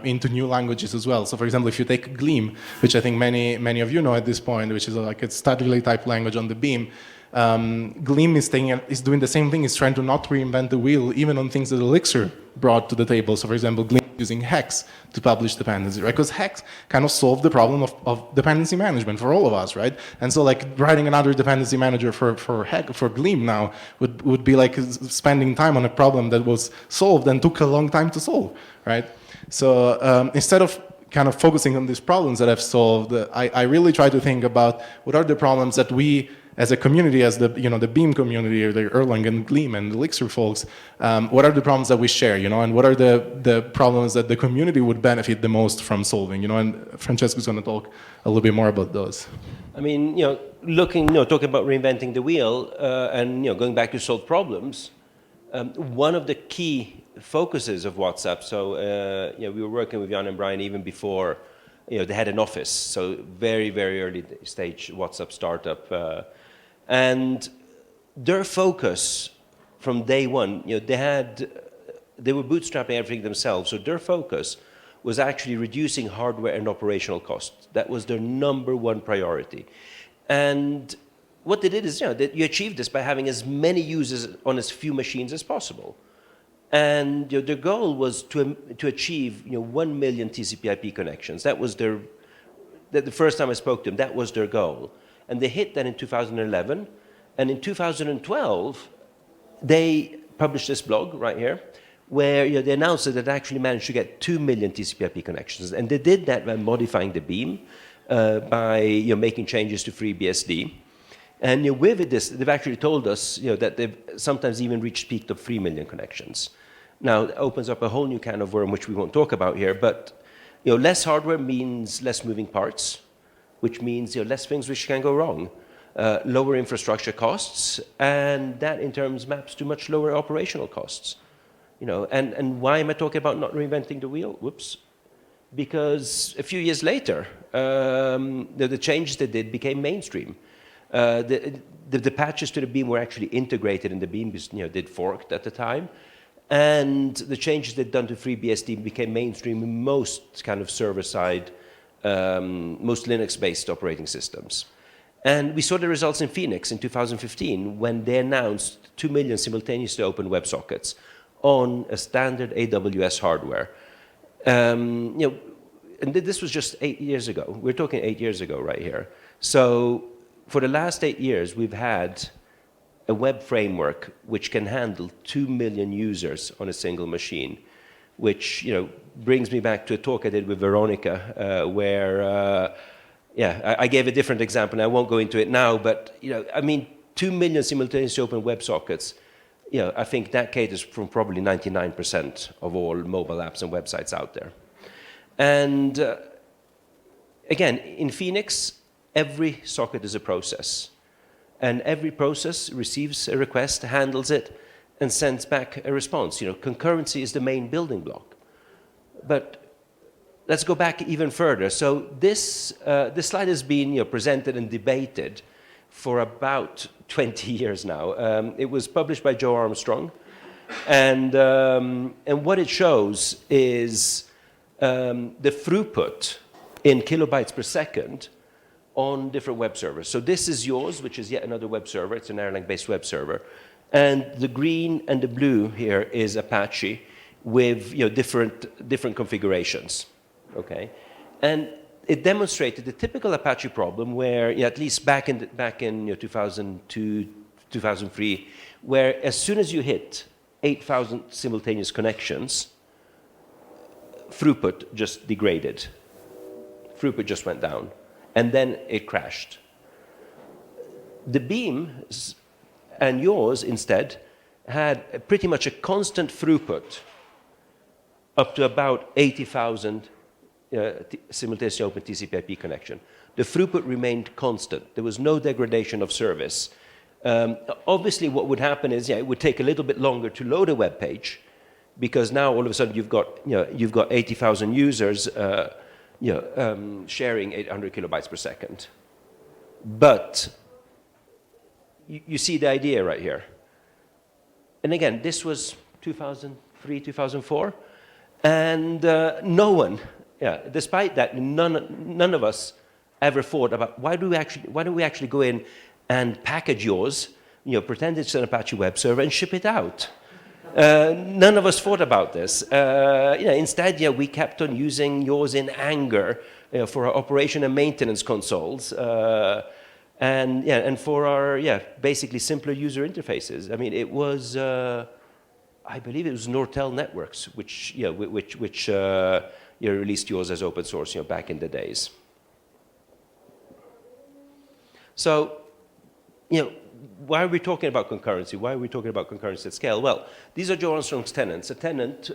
into new languages as well. So for example, if you take Gleam, which I think many of you know at this point, which is like a study relay type language on the Beam, Gleam is doing the same thing. It's trying to not reinvent the wheel, even on things that Elixir brought to the table. So for example, Gleam is using Hex to publish dependencies, right? Because Hex kind of solved the problem of dependency management for all of us, right? And so like writing another dependency manager for Gleam now would be like spending time on a problem that was solved and took a long time to solve, right? So instead of kind of focusing on these problems that I've solved, I really try to think about what are the problems that we as a community, as the, you know, the Beam community, or the Erlang and Gleam and Elixir folks, what are the problems that we share, you know, and what are the problems that the community would benefit the most from solving, you know, and Francesco's going to talk a little bit more about those. I mean, you know, talking about reinventing the wheel and, you know, going back to solve problems, one of the key focuses of WhatsApp, so, you know, we were working with Jan and Brian even before, you know, they had an office, so very, very early stage WhatsApp startup. And their focus from day one, you know, they were bootstrapping everything themselves, so their focus was actually reducing hardware and operational costs. That was their number one priority. And what they did is, you know, you achieved this by having as many users on as few machines as possible. And, you know, their goal was to achieve, you know, 1 million TCP/IP connections. That was the first time I spoke to them, that was their goal. And they hit that in 2011. And in 2012, they published this blog right here, where, you know, they announced that they actually managed to get 2 million TCP/IP connections. And they did that by modifying the Beam, by, you know, making changes to FreeBSD. And, you know, with this, they've actually told us, you know, that they've sometimes even reached peak of 3 million connections. Now, it opens up a whole new can of worm, which we won't talk about here, but, you know, less hardware means less moving parts, which means, you know, less things which can go wrong, lower infrastructure costs, and that in terms maps to much lower operational costs. You know, and why am I talking about not reinventing the wheel? Whoops. because a few years later, the changes they did became mainstream. The patches to the Beam were actually integrated in the Beam because they'd forked at the time. And the changes they'd done to FreeBSD became mainstream in most kind of server-side, most Linux-based operating systems. And we saw the results in Phoenix in 2015 when they announced 2 million simultaneously open WebSockets on a standard AWS hardware. And this was just 8 years ago. We're talking 8 years ago right here. So for the last 8 years, we've had a web framework which can handle 2 million users on a single machine, which brings me back to a talk I did with Veronica, where I gave a different example, and I won't go into it now, but 2 million simultaneously open WebSockets. I think that caters from probably 99% of all mobile apps and websites out there. And again, in Phoenix, every socket is a process. And every process receives a request, handles it, and sends back a response. Concurrency is the main building block. But let's go back even further. So this slide has been presented and debated for about 20 years now. It was published by Joe Armstrong. And what it shows is the throughput in kilobytes per second on different web servers. So this is yours, which is yet another web server. It's an Erlang-based web server. And the green and the blue here is Apache with different configurations. Okay, and it demonstrated the typical Apache problem where, at least back in 2002, 2003, where as soon as you hit 8,000 simultaneous connections, throughput just degraded. Throughput just went down, and then it crashed. The Beam and yours instead had pretty much a constant throughput up to about 80,000 simultaneously open TCP/IP connection. The throughput remained constant. There was no degradation of service. Obviously, what would happen is, it would take a little bit longer to load a web page, because now all of a sudden you've got 80,000 users, sharing 800 kilobytes per second. But you see the idea right here. And again, this was 2003, 2004, and no one. Despite that, none of us ever thought about why do we actually go in and package yours, pretend it's an Apache web server and ship it out. None of us thought about this. Instead, we kept on using yours in anger for our operation and maintenance consoles, and for our basically simpler user interfaces. I mean, it was I believe it was Nortel Networks which released yours as open source, back in the days. So, why are we talking about concurrency? Why are we talking about concurrency at scale? Well, these are Joe Armstrong's tenets. A tenet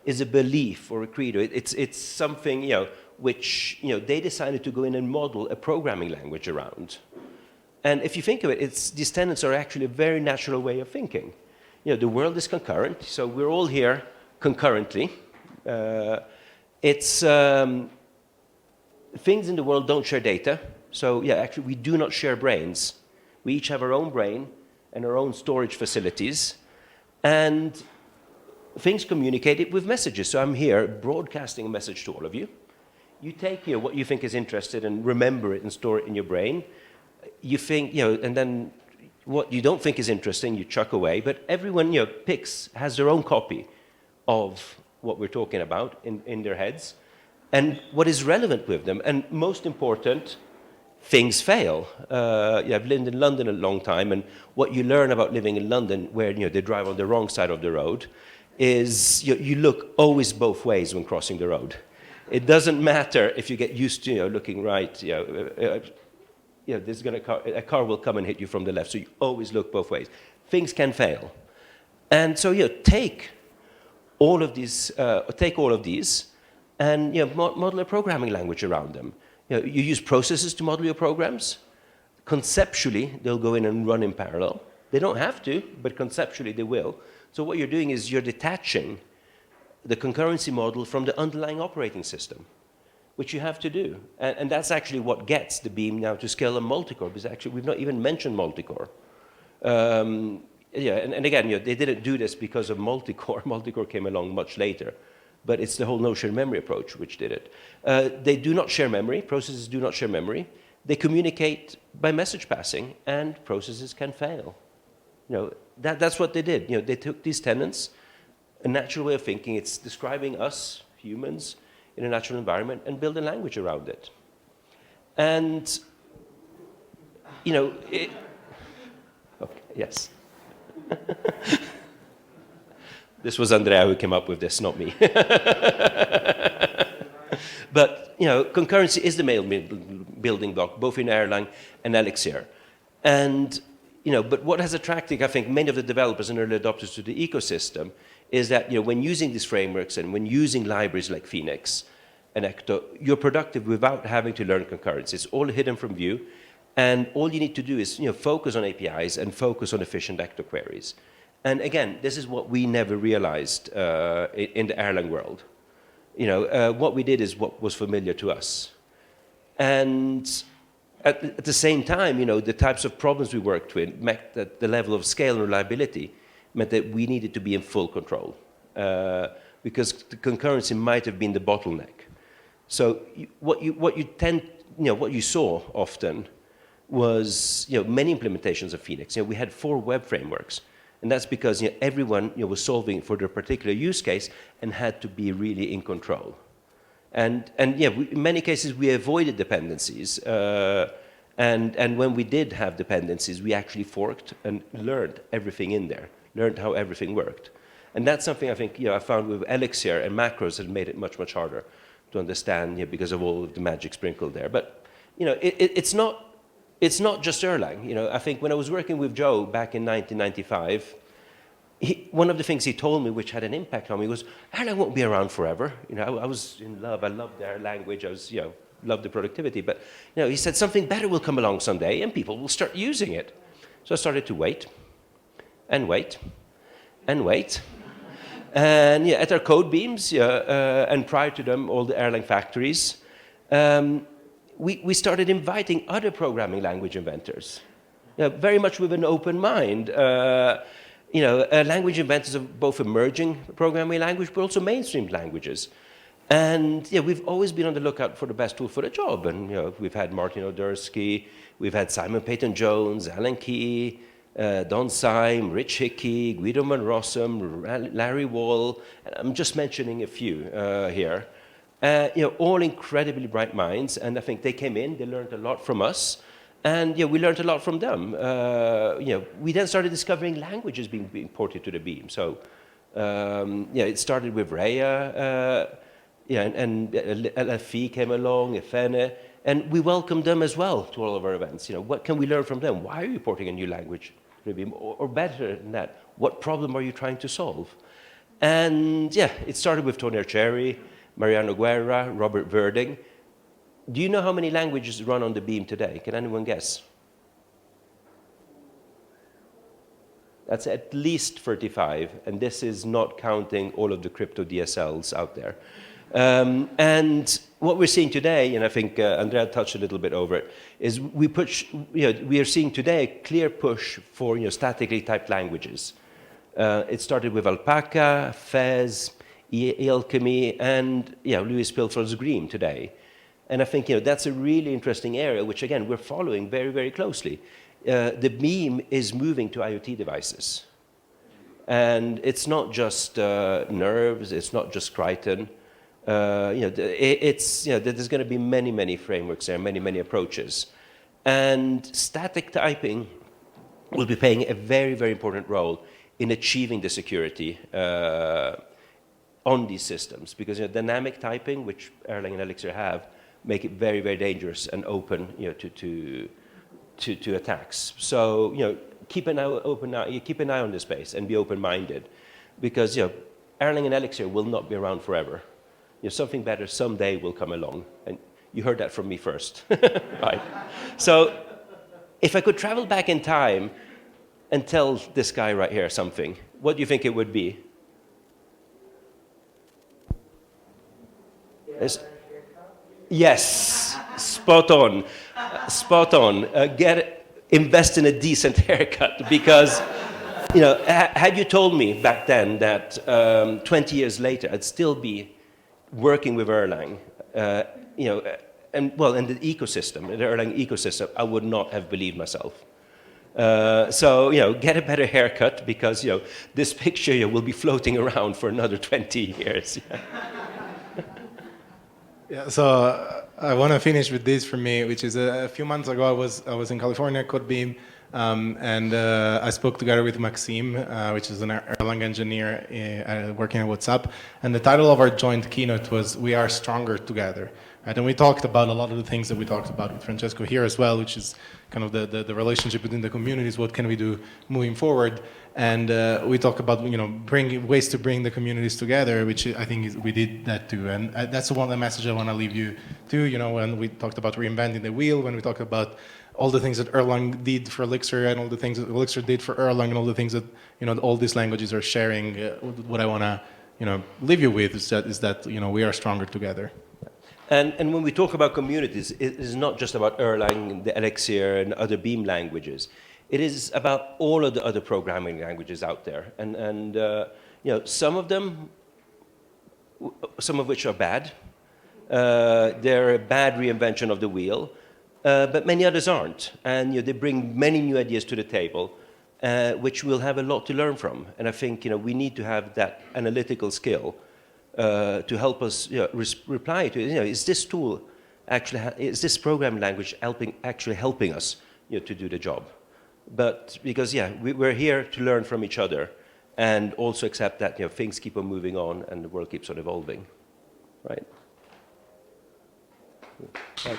is a belief or a credo. It's something, which, they decided to go in and model a programming language around. And if you think of it, these tenets are actually a very natural way of thinking. The world is concurrent, so we're all here concurrently. Things in the world don't share data. So actually we do not share brains. We each have our own brain and our own storage facilities. And things communicate with messages. So I'm here broadcasting a message to all of you. You take what you think is interested and remember it and store it in your brain. You think, and then what you don't think is interesting, you chuck away. But everyone, has their own copy of what we're talking about in their heads, and what is relevant with them. And most important, things fail. I've lived in London a long time, and what you learn about living in London, where they drive on the wrong side of the road, is you look always both ways when crossing the road. It doesn't matter if you get used to looking right. A car will come and hit you from the left, so you always look both ways. Things can fail, and so take all of these, and model a programming language around them. You use processes to model your programs. Conceptually, they'll go in and run in parallel. They don't have to, but conceptually they will. So what you're doing is you're detaching the concurrency model from the underlying operating system, which you have to do. And that's actually what gets the beam now to scale a multicore, because actually we've not even mentioned multicore. Yeah, and again, they didn't do this because of multicore. Multicore came along much later. But it's the whole no-share memory approach which did it. They do not share memory. Processes do not share memory. They communicate by message passing, and processes can fail. That's what they did. They took these tenets, a natural way of thinking. It's describing us, humans, in a natural environment, and build a language around it. And, okay, yes. This was Andrea who came up with this, not me. But, concurrency is the main building block, both in Erlang and Elixir. And, but what has attracted, I think, many of the developers and early adopters to the ecosystem is that, when using these frameworks and when using libraries like Phoenix and Ecto, you're productive without having to learn concurrency. It's all hidden from view. And all you need to do is, focus on APIs and focus on efficient Ecto queries. And again, this is what we never realized in the Erlang world. What we did is what was familiar to us. And at the same time, the types of problems we worked with meant that the level of scale and reliability meant that we needed to be in full control. Because the concurrency might have been the bottleneck. So what you saw often was many implementations of Phoenix. We had 4 web frameworks. And that's because everyone was solving for their particular use case and had to be really in control. And in many cases, we avoided dependencies. And when we did have dependencies, we actually forked and learned everything in there, learned how everything worked. And that's something I think I found with Elixir and macros that made it much, much harder to understand because of all of the magic sprinkled there. But it's not just Erlang. I think when I was working with Joe back in 1995, one of the things he told me which had an impact on me was, Erlang won't be around forever. I was in love. I loved their language. I was, loved the productivity. But, he said something better will come along someday and people will start using it. So I started to wait and wait and wait. And at our code beams, and prior to them, all the Erlang factories, we started inviting other programming language inventors, very much with an open mind. Language inventors of both emerging programming language, but also mainstream languages. And we've always been on the lookout for the best tool for the job. And we've had Martin Odersky, we've had Simon Peyton-Jones, Alan Key, Don Syme, Rich Hickey, Guido van Rossum, Larry Wall. And I'm just mentioning a few here. All incredibly bright minds, and I think they came in, they learned a lot from us, and we learned a lot from them. We then started discovering languages being ported to the beam. So, it started with Rhea, and LFE came along, Efene, and we welcomed them as well to all of our events. What can we learn from them? Why are you porting a new language to the beam? Or better than that, what problem are you trying to solve? And it started with Tony Arcieri, Mariano Guerra, Robert Verding. Do you know how many languages run on the beam today? Can anyone guess? That's at least 35, and this is not counting all of the crypto DSLs out there. And what we're seeing today, and I think Andrea touched a little bit over it, is we are seeing today a clear push for statically typed languages. It started with Alpaca, Fez, Alchemy, and Louis Pilford's Green today. And I think that's a really interesting area, which again we're following very, very closely. The beam is moving to IoT devices, and it's not just nerves, it's not just Crichton. There's going to be many, many frameworks there, many, many approaches, and static typing will be playing a very, very important role in achieving the security on these systems, because dynamic typing, which Erlang and Elixir have, make it very, very dangerous and open to attacks. So keep an eye on this space and be open-minded, because Erlang and Elixir will not be around forever. Something better someday will come along, and you heard that from me first. Right? So if I could travel back in time and tell this guy right here something, what do you think it would be? Yes, spot on, spot on. Invest in a decent haircut because, you know, had you told me back then that 20 years later I'd still be working with Erlang, you know, and well, in the ecosystem, the Erlang ecosystem, I would not have believed myself. So, you know, get a better haircut because, you know, this picture will be floating around for another 20 years. Yeah, so I want to finish with this for me, which is a few months ago I was in California, Codebeam, and I spoke together with Maxime, which is an Erlang engineer working at WhatsApp, and the title of our joint keynote was "We Are Stronger Together." Right? And we talked about a lot of the things that we talked about with Francesco here as well, which is kind of the relationship within the communities. What can we do moving forward? And we talk about, you know, ways to bring the communities together, which I think we did that too. And that's one of the message I want to leave you too. You know, when we talked about reinventing the wheel, when we talked about all the things that Erlang did for Elixir and all the things that Elixir did for Erlang and all the things that, you know, all these languages are sharing, what I want to, you know, leave you with is that, you know, we are stronger together. And when we talk about communities, it is not just about Erlang, the Elixir, and other Beam languages. It is about all of the other programming languages out there. And you know, some of which are bad. They're a bad reinvention of the wheel, but many others aren't. And you know, they bring many new ideas to the table, which we'll have a lot to learn from. And I think, you know, we need to have that analytical skill to help us, you know, reply to, you know, is this tool actually, is this programming language actually helping us, you know, to do the job? But because, yeah, we're here to learn from each other and also accept that, you know, things keep on moving on and the world keeps on evolving, right? Right.